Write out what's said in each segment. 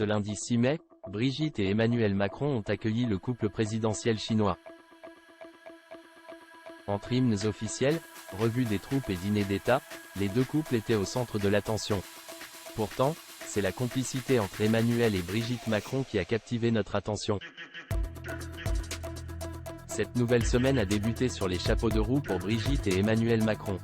Ce lundi 6 mai, Brigitte et Emmanuel Macron ont accueilli le couple présidentiel chinois. Entre hymnes officiels, revue des troupes et dîner d'État, les deux couples étaient au centre de l'attention. Pourtant, c'est la complicité entre Emmanuel et Brigitte Macron qui a captivé notre attention. Cette nouvelle semaine a débuté sur les chapeaux de roue pour Brigitte et Emmanuel Macron.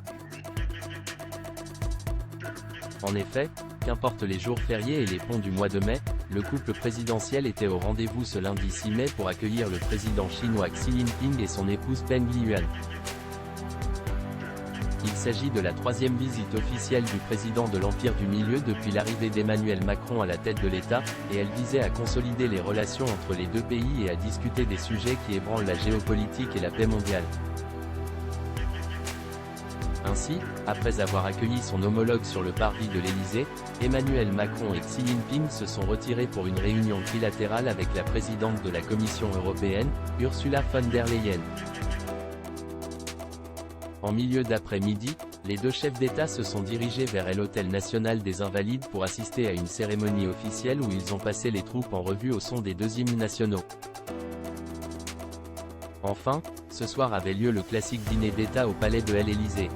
En effet, qu'importe les jours fériés et les ponts du mois de mai, le couple présidentiel était au rendez-vous ce lundi 6 mai pour accueillir le président chinois Xi Jinping et son épouse Peng Liyuan. Il s'agit de la troisième visite officielle du président de l'Empire du Milieu depuis l'arrivée d'Emmanuel Macron à la tête de l'État, et elle visait à consolider les relations entre les deux pays et à discuter des sujets qui ébranlent la géopolitique et la paix mondiale. Ainsi, après avoir accueilli son homologue sur le parvis de l'Élysée, Emmanuel Macron et Xi Jinping se sont retirés pour une réunion trilatérale avec la présidente de la Commission européenne, Ursula von der Leyen. En milieu d'après-midi, les deux chefs d'État se sont dirigés vers l'Hôtel National des Invalides pour assister à une cérémonie officielle où ils ont passé les troupes en revue au son des deux hymnes nationaux. Enfin, ce soir avait lieu le classique dîner d'État au palais de l'Élysée.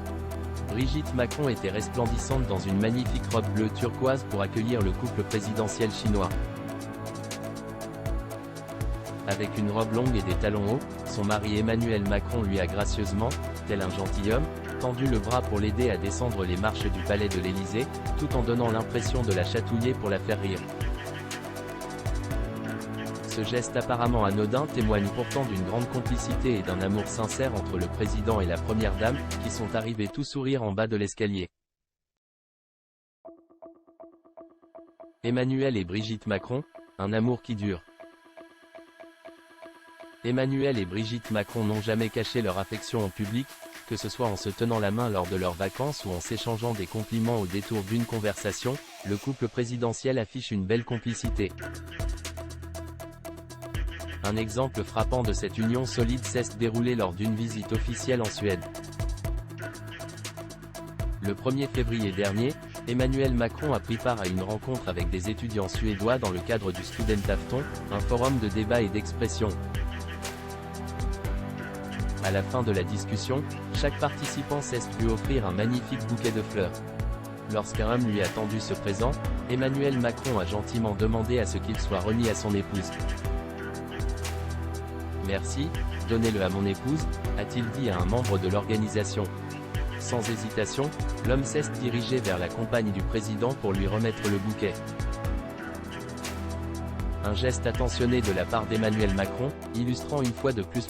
Brigitte Macron était resplendissante dans une magnifique robe bleue turquoise pour accueillir le couple présidentiel chinois. Avec une robe longue et des talons hauts, son mari Emmanuel Macron lui a gracieusement, tel un gentilhomme, tendu le bras pour l'aider à descendre les marches du palais de l'Élysée, tout en donnant l'impression de la chatouiller pour la faire rire. Ce geste apparemment anodin témoigne pourtant d'une grande complicité et d'un amour sincère entre le président et la première dame, qui sont arrivés tout sourire en bas de l'escalier. Emmanuel et Brigitte Macron, un amour qui dure. Emmanuel et Brigitte Macron n'ont jamais caché leur affection en public, que ce soit en se tenant la main lors de leurs vacances ou en s'échangeant des compliments au détour d'une conversation, le couple présidentiel affiche une belle complicité. Un exemple frappant de cette union solide s'est déroulé lors d'une visite officielle en Suède. Le 1er février dernier, Emmanuel Macron a pris part à une rencontre avec des étudiants suédois dans le cadre du Studentafton, un forum de débat et d'expression. À la fin de la discussion, chaque participant s'est vu offrir un magnifique bouquet de fleurs. Lorsqu'un homme lui a tendu ce présent, Emmanuel Macron a gentiment demandé à ce qu'il soit remis à son épouse. « Merci, donnez-le à mon épouse », a-t-il dit à un membre de l'organisation. Sans hésitation, l'homme s'est dirigé vers la compagne du président pour lui remettre le bouquet. Un geste attentionné de la part d'Emmanuel Macron, illustrant une fois de plus